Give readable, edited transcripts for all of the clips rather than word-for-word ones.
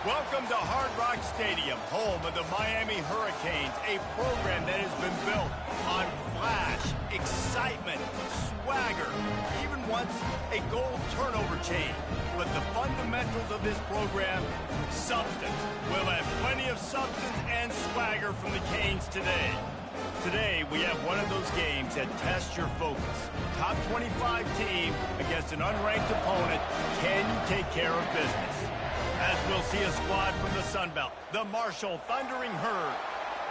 Welcome to Hard Rock Stadium, home of the Miami Hurricanes, a program that has been built on flash, excitement, swagger, even once a goal turnover chain. But the fundamentals of this program, substance. We'll have plenty of substance and swagger from the Canes today. Today, we have one of those games that tests your focus. Top 25 team against an unranked opponent. Can you take care of business? As we'll see a squad from the Sun Belt, the Marshall Thundering Herd,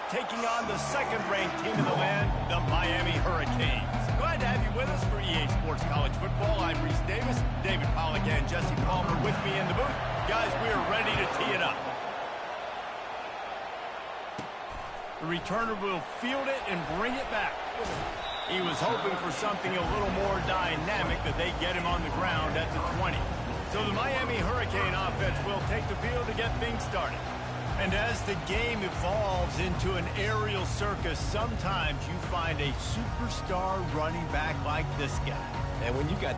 taking on the second-ranked team in the land, the Miami Hurricanes. Glad to have you with us for EA Sports College Football. I'm Reese Davis, David Pollack and Jesse Palmer with me in the booth. Guys, we are ready to tee it up. The returner will field it and bring it back. He was hoping for something a little more dynamic, that they get him on the ground at the 20. So the Miami Hurricane offense will take the field to get things started. And as the game evolves into an aerial circus, sometimes you find a superstar running back like this guy. And when you got...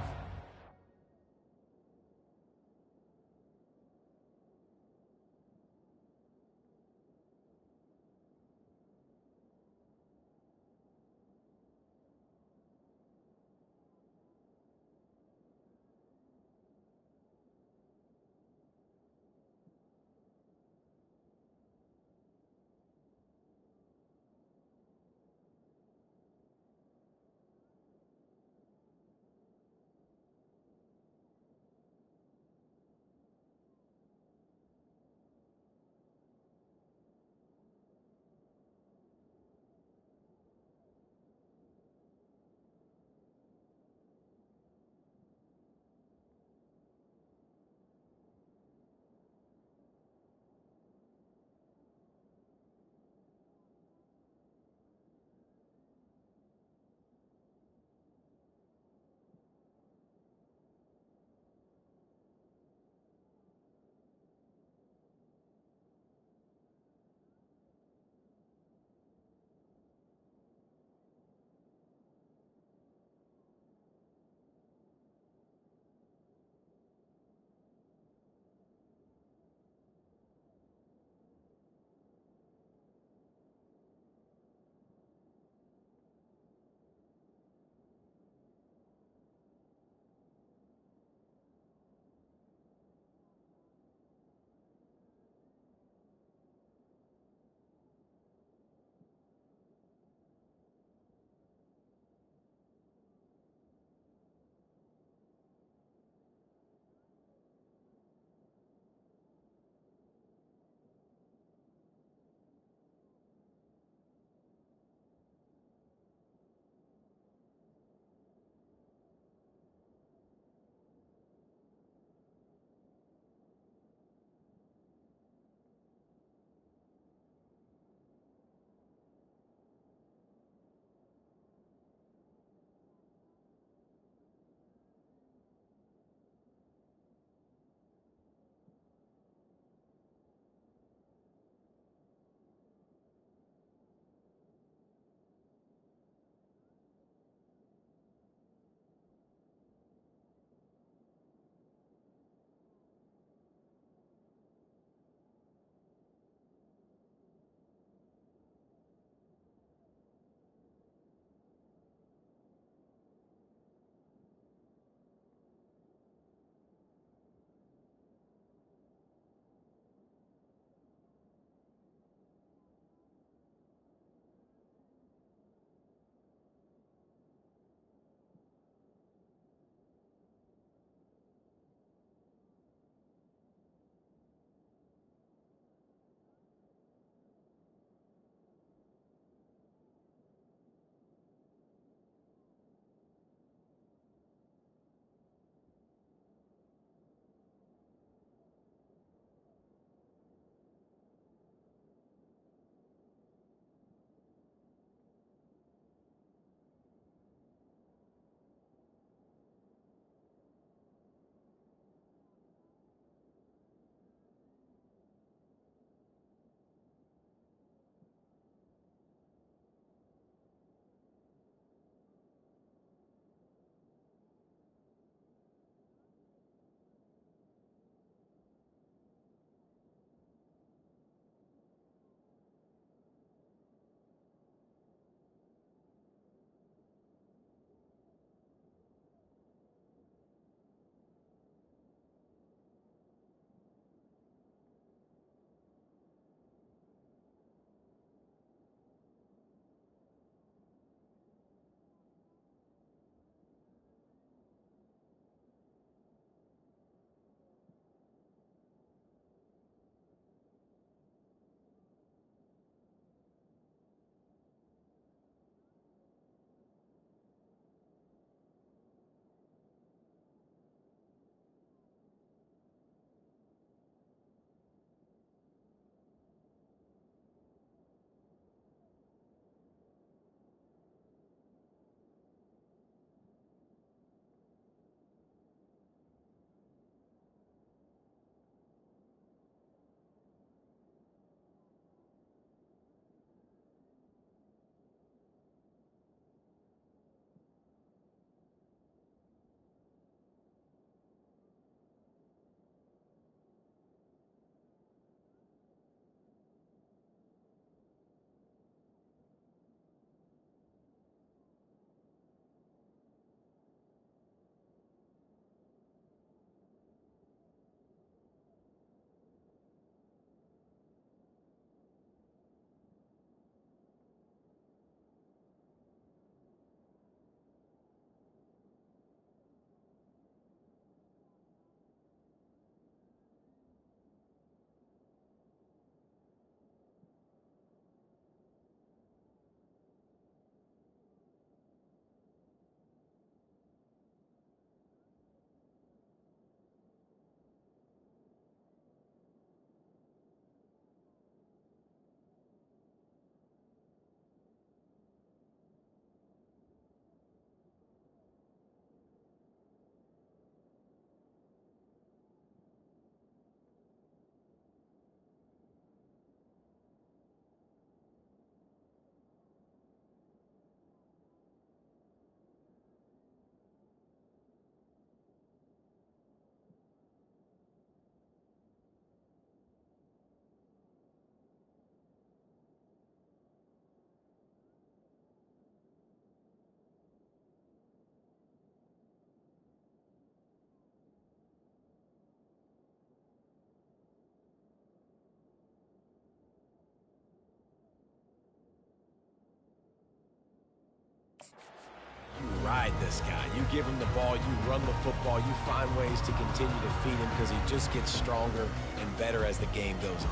ride this guy. You give him the ball, you run the football, you find ways to continue to feed him because he just gets stronger and better as the game goes on.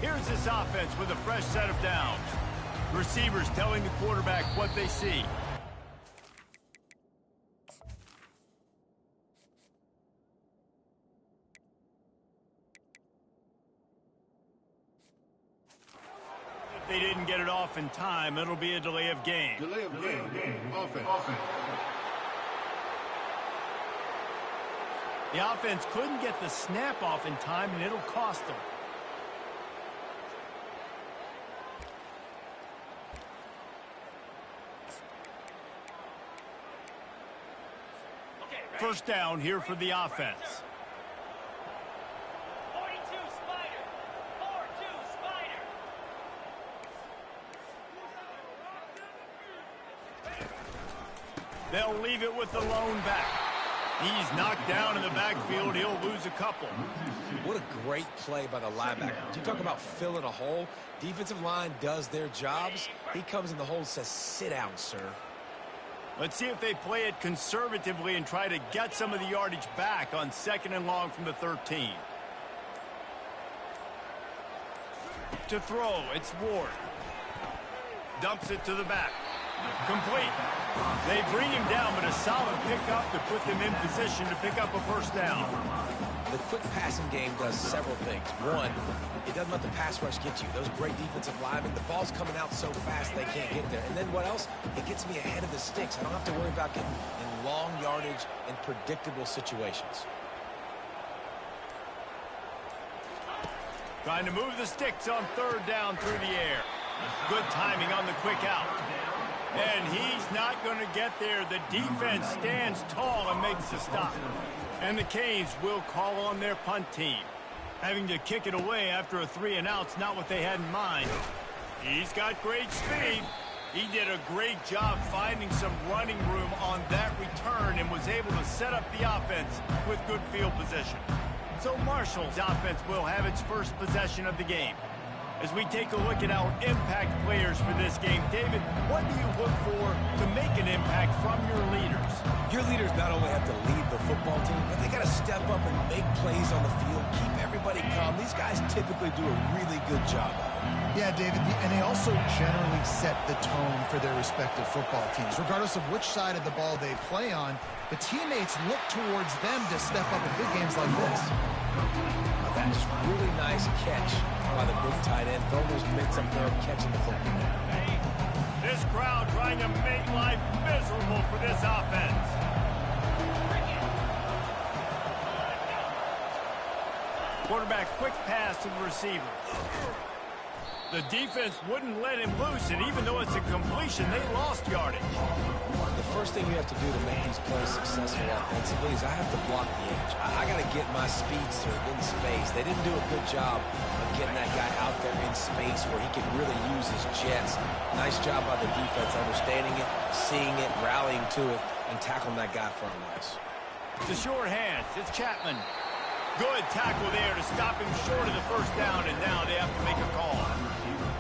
Here's this offense with a fresh set of downs. Receivers telling the quarterback what they see. If they didn't get it off in time, it'll be a delay of game. Delay of game. Offense. The offense couldn't get the snap off in time, and it'll cost them. First down here for the offense. 42 Spider. 4-2 Spider. They'll leave it with the lone back. He's knocked down in the backfield. He'll lose a couple. What a great play by the linebacker. You talk about filling a hole. Defensive line does their jobs. He comes in the hole and says, sit down, sir. Let's see if they play it conservatively and try to get some of the yardage back on 2nd and long from the 13. To throw, it's Ward. Dumps it to the back. Complete. They bring him down, but a solid pickup to put them in position to pick up a first down. The quick passing game does several things. One, it doesn't let the pass rush get you. Those great defensive linemen, the ball's coming out so fast they can't get there. And then what else? It gets me ahead of the sticks. I don't have to worry about getting in long yardage and predictable situations. Trying to move the sticks on 3rd down through the air. Good timing on the quick out. And he's not going to get there. The defense stands tall and makes the stop. And the Canes will call on their punt team. Having to kick it away after a 3-and-out's not what they had in mind. He's got great speed. He did a great job finding some running room on that return and was able to set up the offense with good field position. So Marshall's offense will have its first possession of the game. As we take a look at our impact players for this game, David, what do you look for to make an impact from your leaders? Your leaders not only have to lead the football team, but they got to step up and make plays on the field, keep everybody calm. These guys typically do a really good job of it. Yeah, David, and they also generally set the tone for their respective football teams. Regardless of which side of the ball they play on, the teammates look towards them to step up in big games like this. That's just really nice catch by the big tight end. Throwing those mitts up there, catching the football. This crowd trying to make life miserable for this offense. Quarterback quick pass to the receiver. The defense wouldn't let him loose, and even though it's a completion, they lost yardage. The first thing you have to do to make these plays successful offensively is I have to block the edge. I got to get my speedster in space. They didn't do a good job of getting that guy out there in space where he could really use his jets. Nice job by the defense understanding it, seeing it, rallying to it, and tackling that guy front nice. The short hands, it's Chapman. Good tackle there to stop him short of the first down, and now they have to make a call.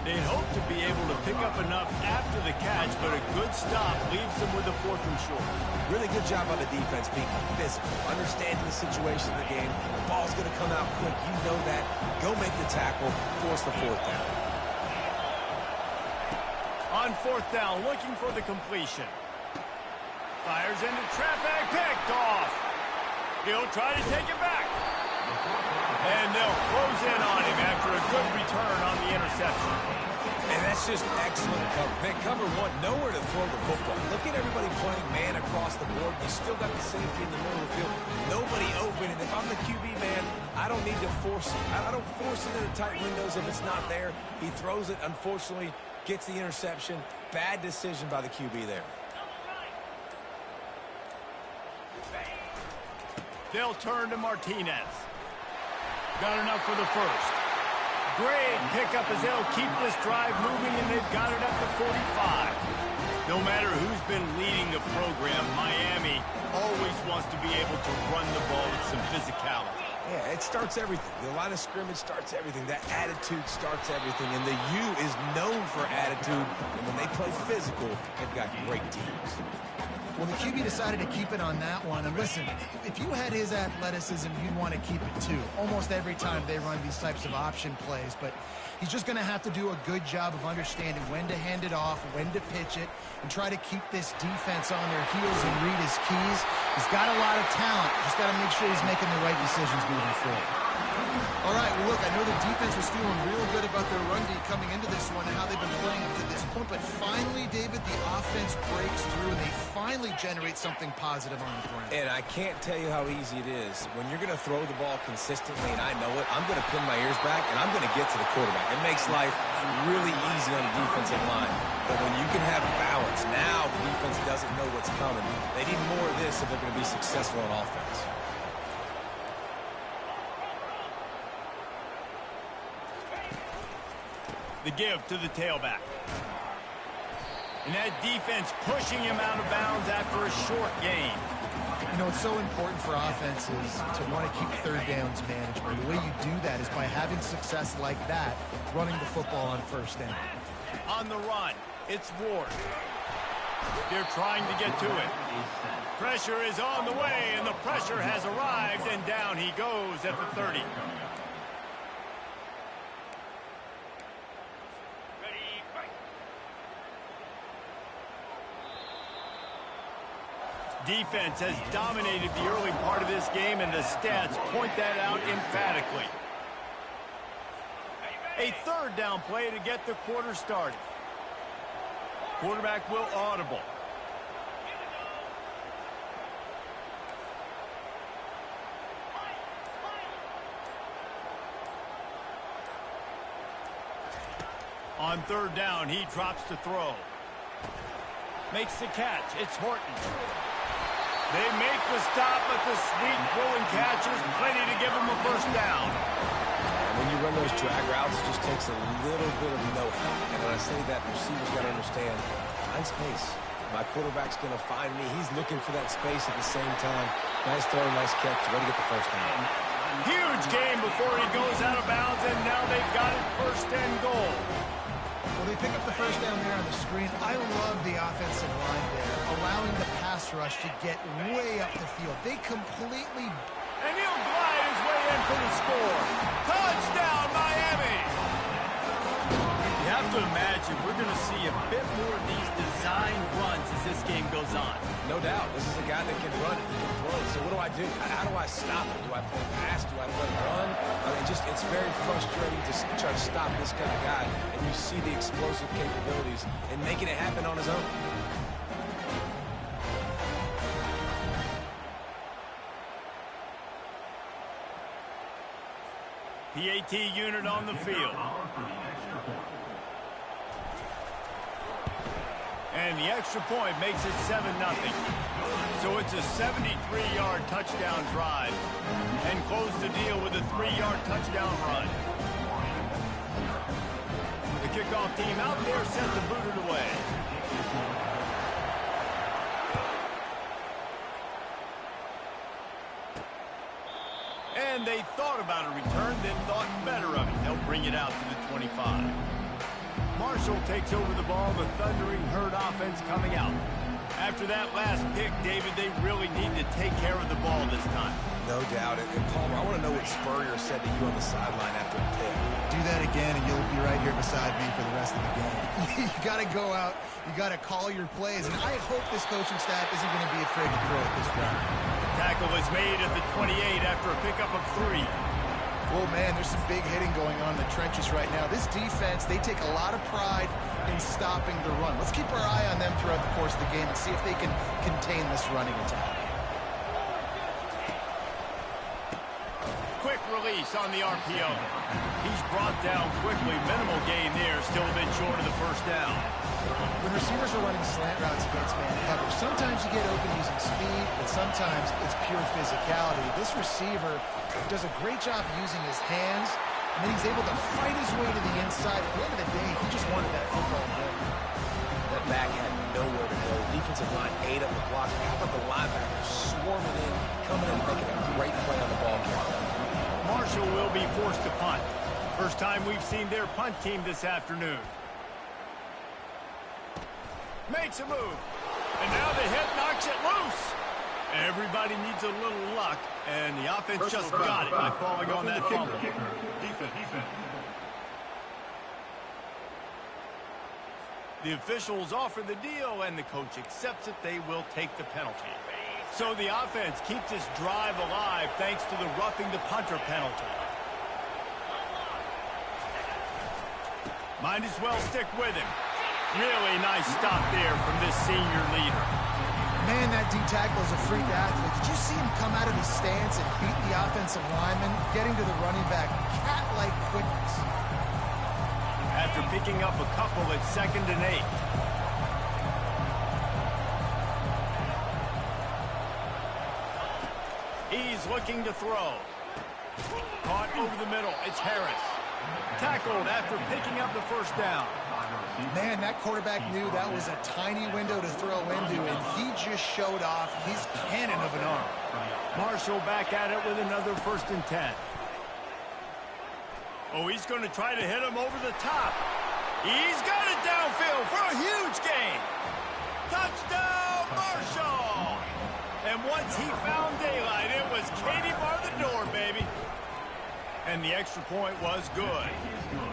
They'd hope to be able to pick up enough after the catch, but a good stop leaves them with a 4th and short. Really good job by the defense being physical, understanding the situation of the game. The ball's going to come out quick. You know that. Go make the tackle, force the 4th down. On 4th down, looking for the completion. Fires into traffic, picked off. He'll try to take it back. And they'll close in on him after a good return on the interception. And that's just excellent cover. Man, cover one, nowhere to throw the football. Look at everybody playing man across the board. You still got the safety in the middle of the field. Nobody open. And if I'm the QB man, I don't need to force it. I don't force it into tight windows if it's not there. He throws it, unfortunately, gets the interception. Bad decision by the QB there. They'll turn to Martinez. Got enough for the first. Great pickup as they'll keep this drive moving, and they've got it up to 45. No matter who's been leading the program, Miami always wants to be able to run the ball with some physicality. Yeah, it starts everything. The line of scrimmage starts everything. That attitude starts everything. And the U is known for attitude. And when they play physical, they've got great teams. Well, the QB decided to keep it on that one. And listen, if you had his athleticism, you'd want to keep it too. Almost every time they run these types of option plays. But he's just going to have to do a good job of understanding when to hand it off, when to pitch it, and try to keep this defense on their heels and read his keys. He's got a lot of talent. Just got to make sure he's making the right decisions moving forward. All right, well, look, I know the defense was feeling real good about their run D coming into this one and how they've been playing up to this point. But finally, David, the offense breaks through and they finally generate something positive on the ground. And I can't tell you how easy it is. When you're going to throw the ball consistently, and I know it, I'm going to pin my ears back, and I'm going to get to the quarterback. It makes life really easy on the defensive line. But when you can have balance, now the defense doesn't know what's coming. They need more of this if they're going to be successful on offense. The give to the tailback. And that defense pushing him out of bounds after a short gain. You know, it's so important for offenses to want to keep third downs manageable. The way you do that is by having success like that, running the football on first down. On the run, it's Ward. They're trying to get to it. Pressure is on the way, and the pressure has arrived, and down he goes at the 30. Defense has dominated the early part of this game, and the stats point that out emphatically. A third down play to get the quarter started. Quarterback will audible. On third down, he drops to throw. Makes the catch. It's Horton. They make the stop, but the sweet rolling catch is plenty to give them a first down. And when you run those drag routes, it just takes a little bit of know-how. And when I say that, the receiver's got to understand, find space. My quarterback's going to find me. He's looking for that space at the same time. Nice throw, nice catch. Ready to get the first down. Huge game before he goes out of bounds, and now they've got it first and goal. Well, they pick up the first down there on the screen. I love the offensive line there, allowing the pass rush to get way up the field. They completely... And he'll glide his way in for the score. Touchdown, Miami! You have to imagine we're going to see a bit more of these design runs as this game goes on. No doubt. This is a guy that can run, he can throw. So what do I do? How do I stop it? Do I play pass? Do I play run? I mean, it's very frustrating to try to stop this kind of guy, and you see the explosive capabilities and making it happen on his own. PAT unit on the field. And the extra point makes it 7-0. So it's a 73-yard touchdown drive. And close the deal with a 3-yard touchdown run. The kickoff team out there set to boot it away. And they thought about a return, then thought better of it. They'll bring it out to the 25. Marshall takes over the ball, the thundering herd offense coming out. After that last pick, David, they really need to take care of the ball this time. No doubt. And Palmer, I want to know what Spurrier said to you on the sideline after a pick. Do that again, and you'll be right here beside me for the rest of the game. You got to go out. You got to call your plays. And I hope this coaching staff isn't going to be afraid to throw at this drive. Tackle is made at the 28 after a pickup of 3. Oh, man, there's some big hitting going on in the trenches right now. This defense, they take a lot of pride in stopping the run. Let's keep our eye on them throughout the course of the game and see if they can contain this running attack. Quick release on the RPO. He's brought down quickly. Minimal gain there, still a bit short of the first down. When receivers are running slant routes against man coverage, sometimes you get open using speed, but sometimes it's pure physicality. This receiver does a great job using his hands, and then he's able to fight his way to the inside. At the end of the day, he just wanted that football goal. That back had nowhere to go. Defensive line ate up the block. How about the linebackers swarming in, coming in, making a great play on the ball carrier? Marshall will be forced to punt. First time we've seen their punt team this afternoon. Makes a move. And now the hit knocks it loose. Everybody needs a little luck, and the offense just got it by falling on that fumble. Defense. The officials offer the deal, and the coach accepts it. They will take the penalty. So the offense keeps this drive alive thanks to the roughing the punter penalty. Might as well stick with him. Really nice stop there from this senior leader. Man, that D-tackle is a freak athlete. Did you see him come out of his stance and beat the offensive lineman, getting to the running back? Cat-like quickness. After picking up a couple at 2nd and 8. He's looking to throw. Caught over the middle. It's Harris. Tackled after picking up the first down. Man, that quarterback knew that was a tiny window to throw into, and he just showed off his cannon of an arm. Marshall back at it with another 1st and 10. Oh, he's going to try to hit him over the top. He's got it downfield for a huge gain. Touchdown, Marshall! And once he found daylight, it was Katie bar the door, baby. And the extra point was good.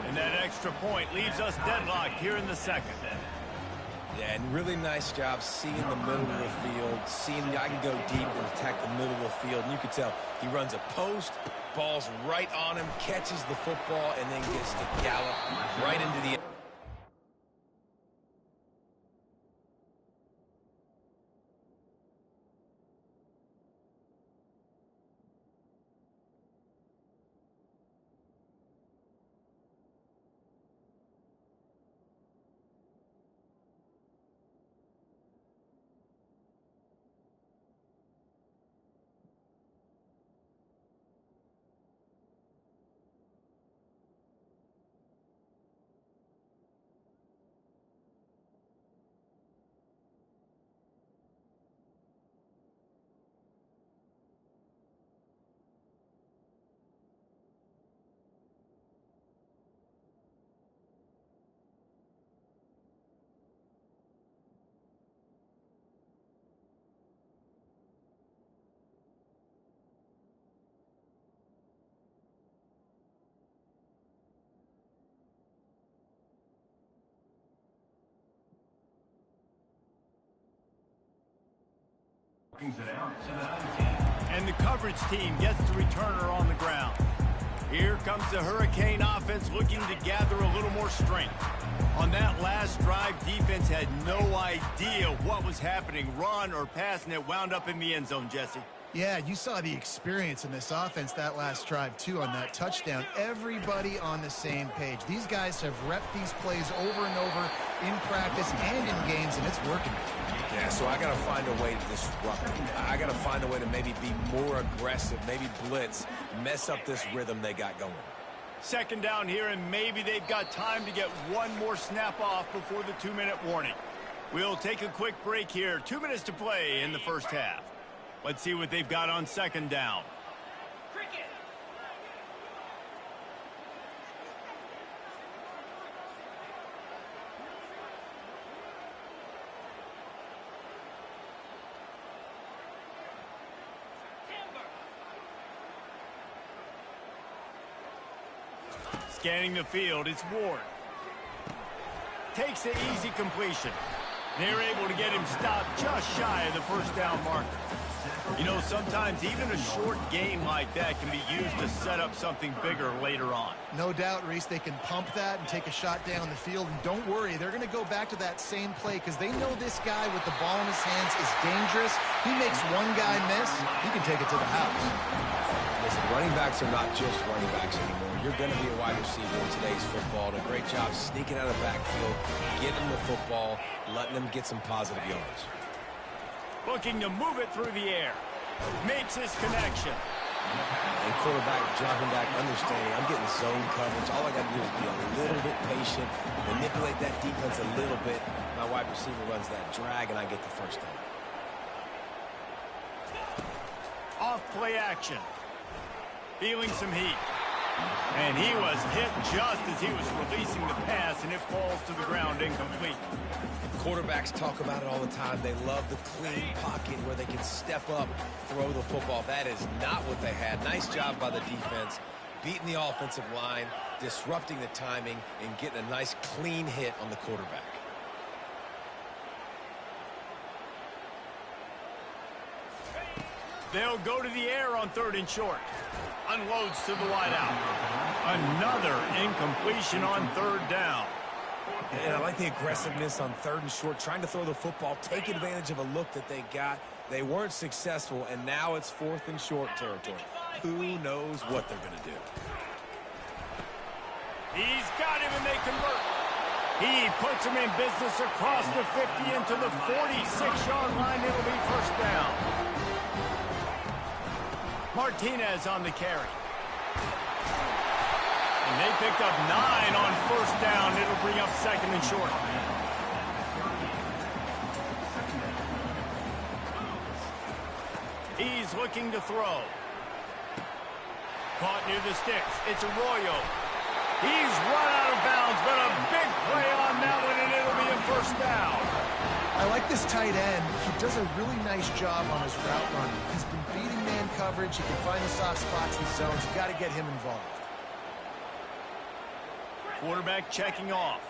And that extra point leaves us deadlocked here in the second. Yeah, and really nice job seeing the middle of the field, seeing I can go deep and attack the middle of the field. And you can tell he runs a post, ball's right on him, catches the football, and then gets to gallop right into the... And the coverage team gets the returner on the ground. Here comes the Hurricane offense looking to gather a little more strength. On that last drive, defense had no idea what was happening, run or pass, and it wound up in the end zone, Jesse. Yeah, you saw the experience in this offense that last drive, too, on that touchdown. Everybody on the same page. These guys have repped these plays over and over in practice and in games, and it's working. Yeah, so I got to find a way to disrupt them. I got to find a way to maybe be more aggressive, maybe blitz, mess up this rhythm they got going. 2nd down here, and maybe they've got time to get one more snap off before the 2-minute warning. We'll take a quick break here. 2 minutes to play in the first half. Let's see what they've got on 2nd down. Cricket. Scanning the field, it's Ward. Takes the easy completion. They're able to get him stopped just shy of the first down marker. You know, sometimes even a short game like that can be used to set up something bigger later on. No doubt, Reese, they can pump that and take a shot down the field. And don't worry, they're going to go back to that same play because they know this guy with the ball in his hands is dangerous. He makes one guy miss, he can take it to the house. Listen, running backs are not just running backs anymore. You're going to be a wide receiver in today's football. A great job sneaking out of the backfield, getting the football, letting them get some positive yards. Looking to move it through the air. Makes his connection. And quarterback dropping back, understanding I'm getting zone coverage. All I got to do is be a little bit patient, manipulate that defense a little bit. My wide receiver runs that drag, and I get the first down. Off play action. feeling some heat. And he was hit just as he was releasing the pass, and it falls to the ground incomplete. Quarterbacks talk about it all the time. They love the clean pocket where they can step up, throw the football. That is not what they had. Nice job by the defense, beating the offensive line, disrupting the timing, and getting a nice clean hit on the quarterback. They'll go to the air on 3rd and short. Unloads to the wideout. Another incompletion on 3rd down. And I like the aggressiveness on 3rd and short, trying to throw the football, take advantage of a look that they got. They weren't successful, and now it's 4th and short territory. Who knows what they're going to do? He's got him, and they convert. He puts him in business across the 50 into the 46-yard line. It'll be 1st down. Martinez on the carry. And they picked up 9 on 1st down. It'll bring up 2nd and short. He's looking to throw. Caught near the sticks. It's Arroyo. He's run out of bounds, but a big play on that one, and it'll be a 1st down. I like this tight end. He does a really nice job on his route running. He's been beating man coverage. He can find the soft spots in zones. You got to get him involved. Quarterback checking off.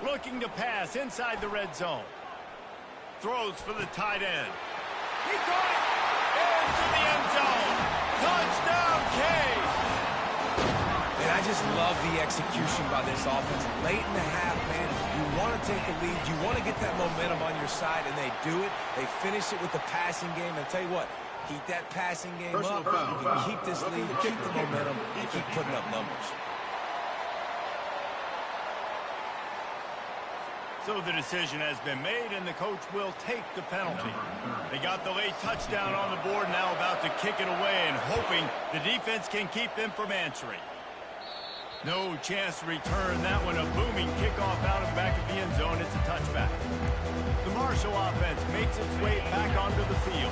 Looking to pass inside the red zone. Throws for the tight end. He caught it! Into the end zone. Touchdown, Cade! And I just love the execution by this offense. Late in the half, man, you want to take the lead. You want to get that momentum on your side, and they do it. They finish it with the passing game. And I'll tell you what, keep that passing game up. You can keep this lead, keep the momentum, and keep putting up numbers. So the decision has been made, and the coach will take the penalty. They got the late touchdown on the board, now about to kick it away and hoping the defense can keep them from answering. No chance to return that one. A booming kickoff out of the back of the end zone. It's a touchback. The Marshall offense makes its way back onto the field.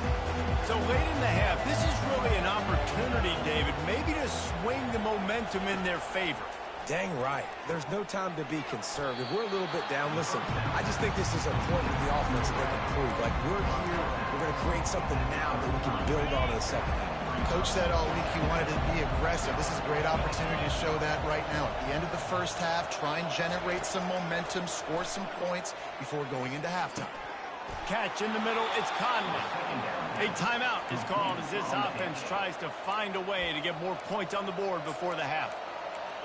So late in the half, this is really an opportunity, David, maybe to swing the momentum in their favor. Dang right. There's no time to be conservative. We're a little bit down. Listen, I just think this is a point with the offense that they can prove. Like, we're here, we're going to create something now that we can build on in the second half. Coach said all week he wanted to be aggressive. This is a great opportunity to show that right now. At the end of the first half, try and generate some momentum, score some points before going into halftime. Catch in the middle, it's Conley. A timeout is called as this offense tries to find a way to get more points on the board before the half.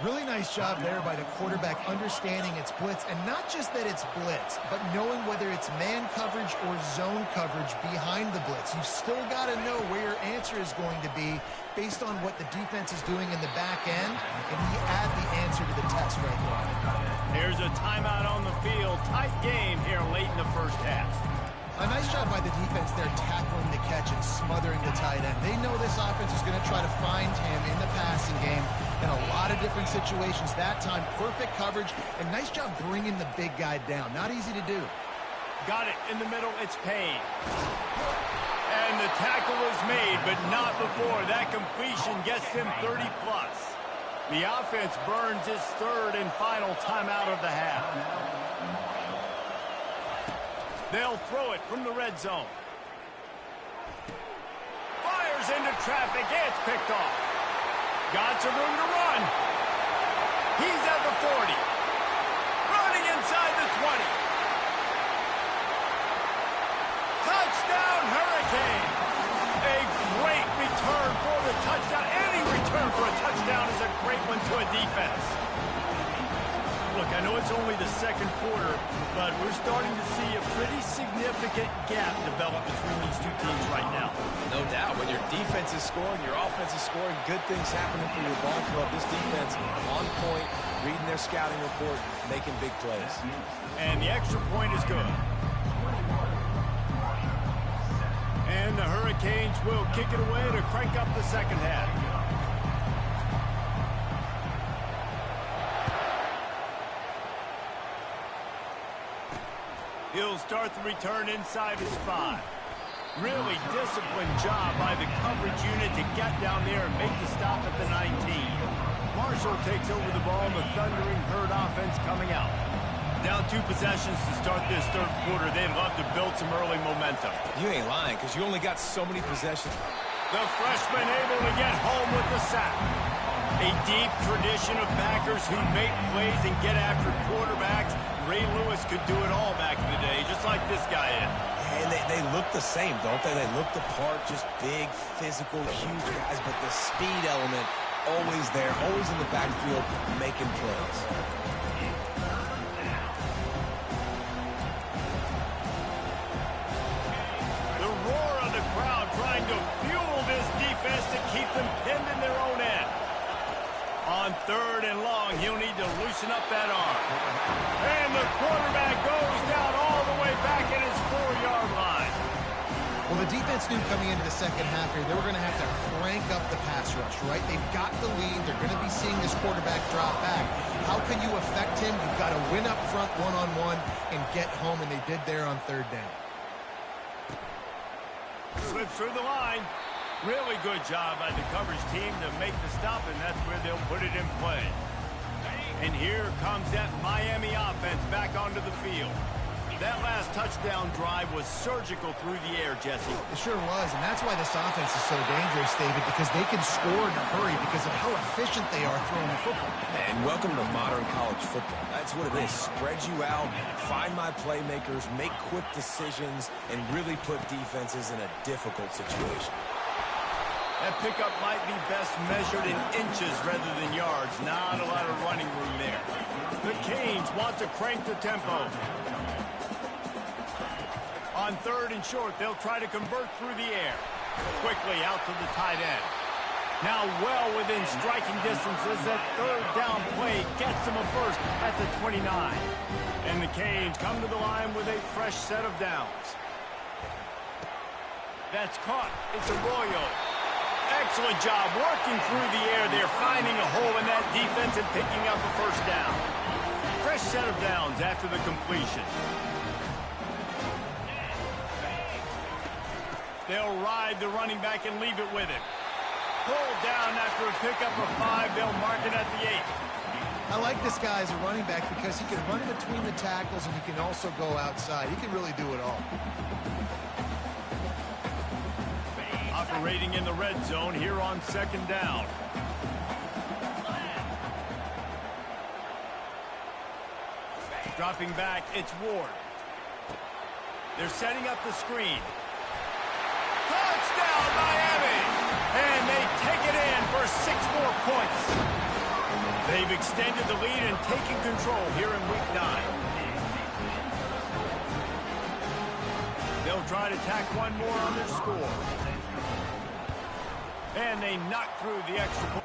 Really nice job there by the quarterback understanding it's blitz, and not just that it's blitz, but knowing whether it's man coverage or zone coverage behind the blitz. You've still got to know where your answer is going to be based on what the defense is doing in the back end, and you add the answer to the test right there. Here's a timeout on the field. Tight game here late in the first half. A nice job by the defense there tackling the catch and smothering the tight end. They know this offense is going to try to find him in the passing game in a lot of different situations. That time, perfect coverage, and nice job bringing the big guy down. Not easy to do. Got it in the middle. It's Payne. And the tackle is made, but not before. That completion gets them 30-plus. The offense burns its 3rd and final timeout of the half. They'll throw it from the red zone. Fires into traffic. It's picked off. Got some room to run. He's at the 40. Running inside the 20. Touchdown, Hurricane. A great return for the touchdown. Any return for a touchdown is a great one to a defense. Look, I know it's only the second quarter, but we're starting to see a pretty significant gap develop between these two teams right now. No doubt. When your defense is scoring, your offense is scoring, good things happening for your ball club. This defense on point, reading their scouting report, making big plays. And the extra point is good. And the Hurricanes will kick it away to crank up the second half. He'll start the return inside his 5. Really disciplined job by the coverage unit to get down there and make the stop at the 19. Marshall takes over the ball, the Thundering Herd offense coming out. Down 2 possessions to start this third quarter. They'd love to build some early momentum. You ain't lying, because you only got so many possessions. The freshman able to get home with the sack. A deep tradition of backers who make plays and get after quarterbacks. Ray Lewis could do it all back in the day, just like this guy is. And they look the same, don't they? They look the part, just big, physical, huge guys, but the speed element always there, always in the backfield, making plays. The roar of the crowd trying to fuel this defense to keep them pinned in their own end. On 3rd and long, he'll need to loosen up that arm. And the quarterback goes down all the way back at his 4-yard line. Well, the defense knew coming into the second half here, they were going to have to crank up the pass rush, right? They've got the lead. They're going to be seeing this quarterback drop back. How can you affect him? You've got to win up front one-on-one and get home, and they did there on 3rd down. Slips through the line. Really good job by the coverage team to make the stop, and that's where they'll put it in play. And here comes that Miami offense back onto the field. That last touchdown drive was surgical through the air, Jesse. It sure was, and that's why this offense is so dangerous, David, because they can score in a hurry because of how efficient they are throwing the football. And welcome to modern college football. That's what it is. Spread you out, find my playmakers, make quick decisions, and really put defenses in a difficult situation. That pickup might be best measured in inches rather than yards. Not a lot of running room there. The Canes want to crank the tempo. On 3rd and short, they'll try to convert through the air. Quickly out to the tight end. Now well within striking distance as that 3rd down play gets them a first at the 29. And the Canes come to the line with a fresh set of downs. That's caught. It's Arroyo. Excellent job working through the air there, finding a hole in that defense and picking up a first down. Fresh set of downs after the completion. They'll ride the running back and leave it with him. Pulled down after a pickup of 5. They'll mark it at the 8. I like this guy as a running back because he can run between the tackles and he can also go outside. He can really do it all. Operating in the red zone here on 2nd down. Dropping back, it's Ward. They're setting up the screen. Touchdown, Miami! And they take it in for 6 more points. They've extended the lead and taken control here in Week 9. They'll try to tack one more on their score. And they knock through the extra point.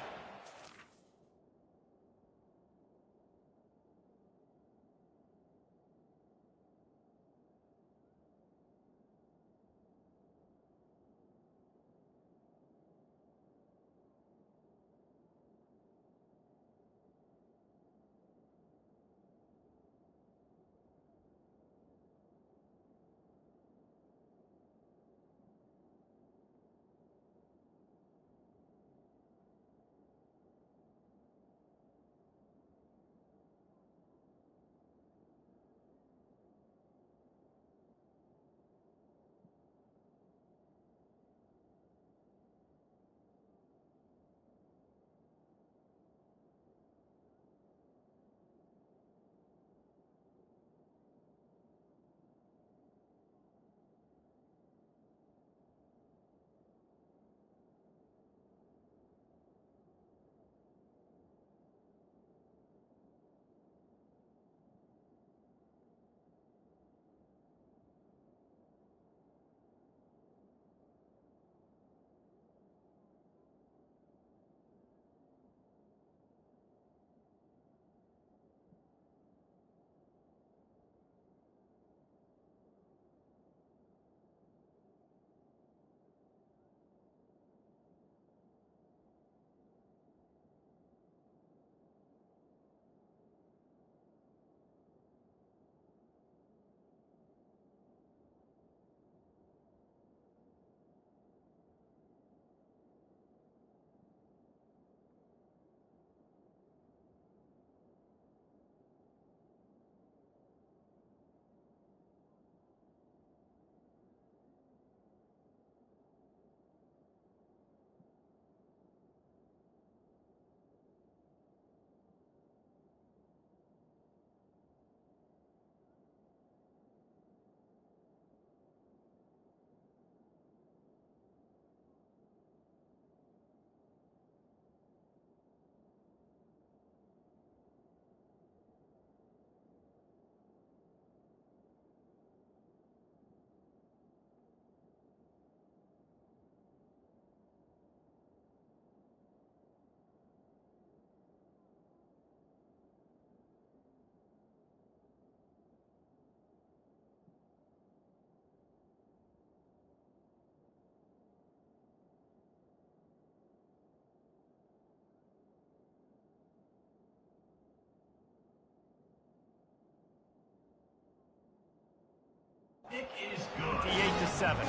58-7.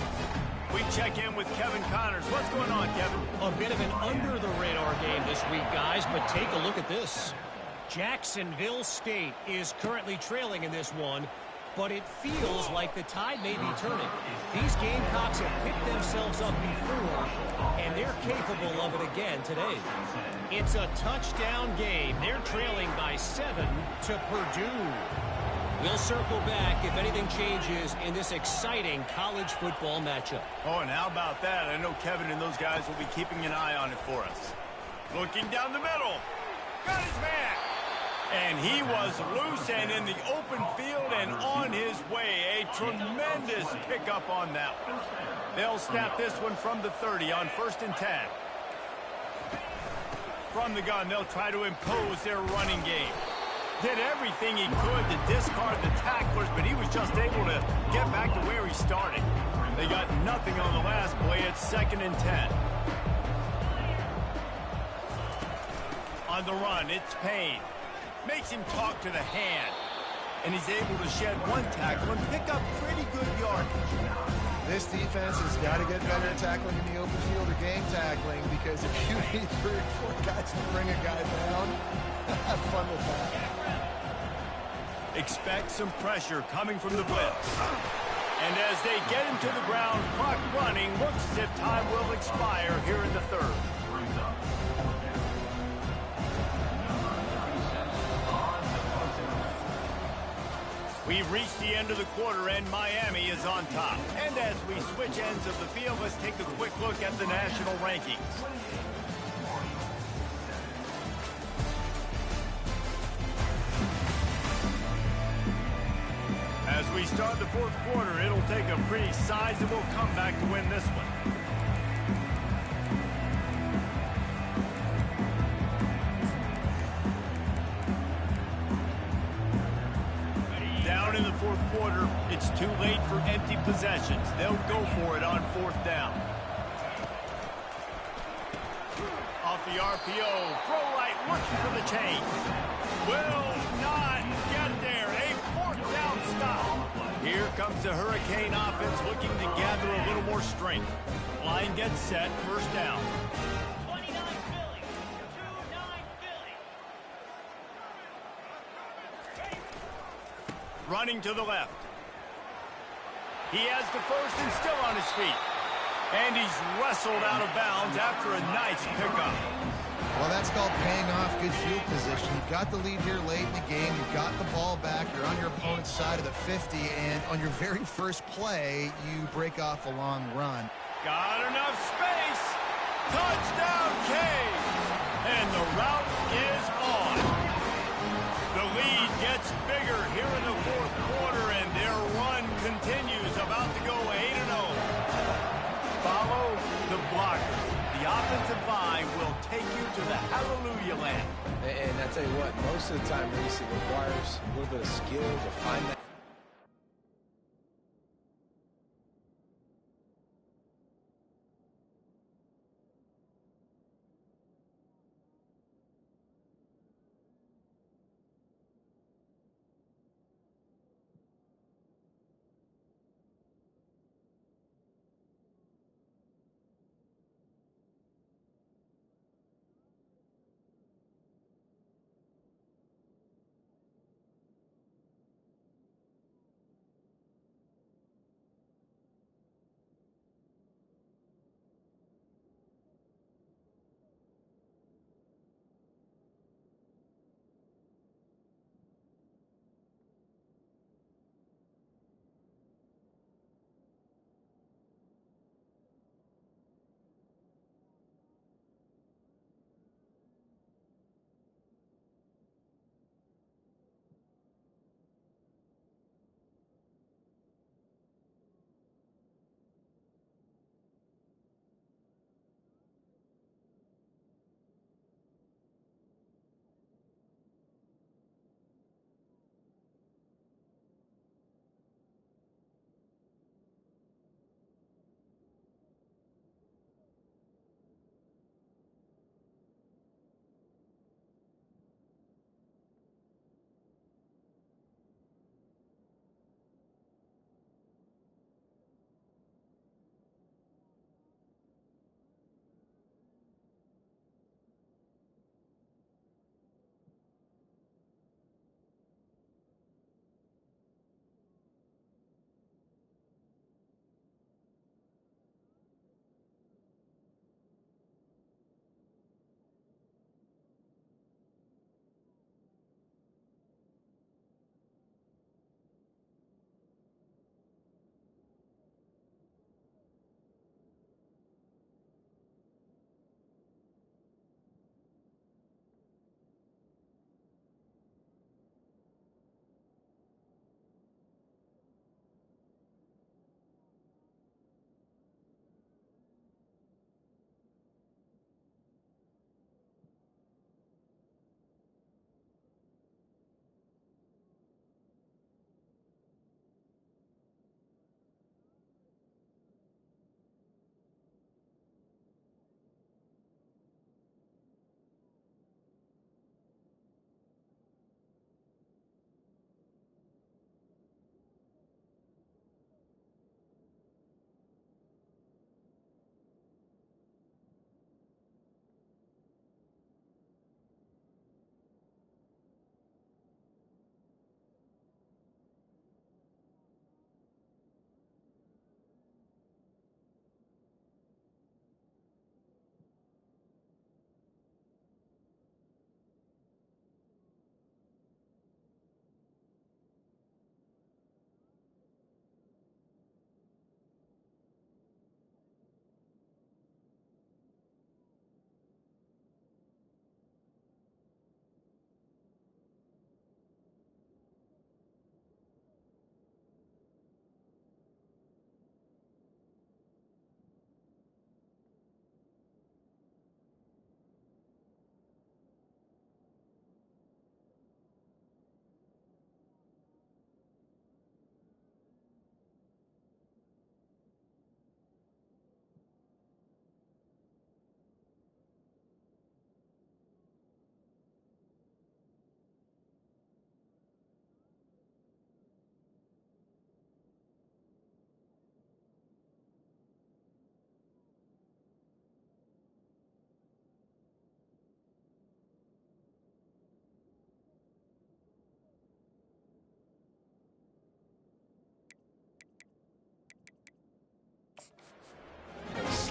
We check in with Kevin Connors. What's going on, Kevin? A bit of an under-the-radar game this week, guys, but take a look at this. Jacksonville State is currently trailing in this one, but it feels like the tide may be turning. These Gamecocks have picked themselves up before, and they're capable of it again today. It's a touchdown game. They're trailing by 7 to Purdue. We'll circle back if anything changes in this exciting college football matchup. Oh, and how about that? I know Kevin and those guys will be keeping an eye on it for us. Looking down the middle. Got his man. And he was loose and in the open field and on his way. A tremendous pickup on that one. They'll snap this one from the 30 on 1st and 10. From the gun, they'll try to impose their running game. Did everything he could to discard the tacklers, but he was just able to get back to where he started. They got nothing on the last play. It's 2nd and 10. On the run, it's Payne. Makes him talk to the hand. And he's able to shed one tackle and pick up pretty good yardage. This defense has got to get better at tackling in the open field or game tackling, because if you need 3 or 4 guys to bring a guy down, have fun with that. Expect some pressure coming from the blitz. And as they get him to the ground, clock running, looks as if time will expire here in the 3rd. We've reached the end of the quarter, and Miami is on top. And as we switch ends of the field, let's take a quick look at the national rankings. As we start the 4th quarter, it'll take a pretty sizable comeback to win this one. Down in the 4th quarter, it's too late for empty possessions. They'll go for it on 4th down. Off the RPO, throw right, looking for the chain. Will not get there. A 4th down stop. Here comes the Hurricane offense looking to gather a little more strength. Line gets set, 1st down. 29 Philly. 29 Philly. Running to the left. He has the 1st and still on his feet. And he's wrestled out of bounds after a nice pickup. Well, that's called paying off good field position. You've got the lead here late in the game. You've got the ball back. You're on your opponent's side of the 50. And on your very first play, you break off a long run. Got enough space. Touchdown, Caves. And the route is on. The lead gets bigger here in the 4th quarter, and their run continues, about to go 8-0. Follow the blockers. The offensive line will take you to the hallelujah land. And I tell you what, most of the time, Reese, it requires a little bit of skill to find that.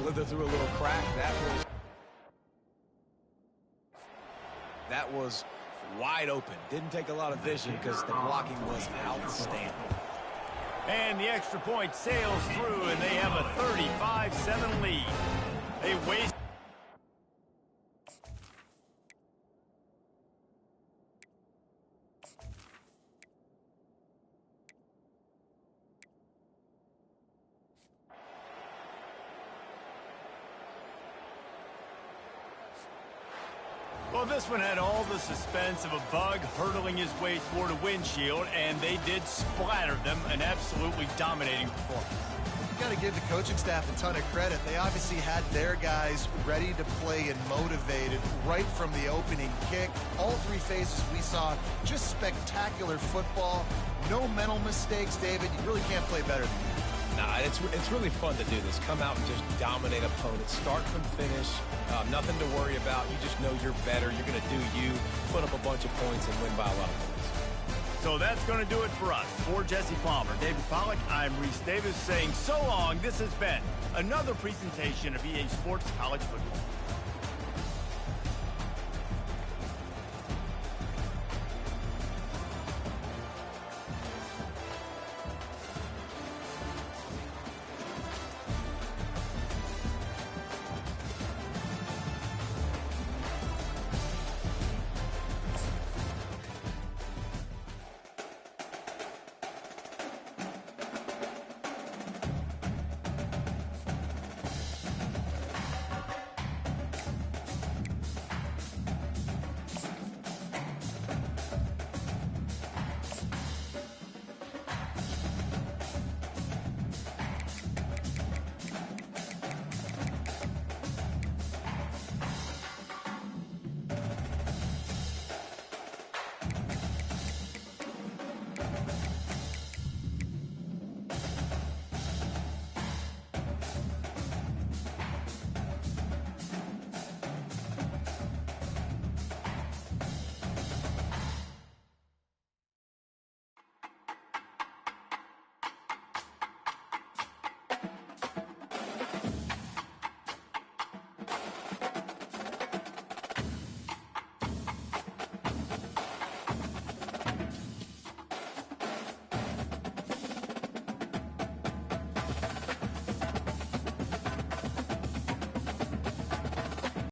slither through a little crack. That was wide open. Didn't take a lot of vision because the blocking was outstanding. And the extra point sails through, and they have a 35-7 lead. They waste. Well, this one had all the suspense of a bug hurtling his way toward a windshield, and they did splatter them, an absolutely dominating performance. You got to give the coaching staff a ton of credit. They obviously had their guys ready to play and motivated right from the opening kick. All three phases we saw, just spectacular football. No mental mistakes, David. You really can't play better than that. Nah, it's really fun to do this. Come out and just dominate opponents. Start from finish. Nothing to worry about. You just know you're better. You're going to do you, put up a bunch of points, and win by a lot of points. So that's going to do it for us. For Jesse Palmer, David Pollack, I'm Reese Davis saying so long. This has been another presentation of EA Sports College Football.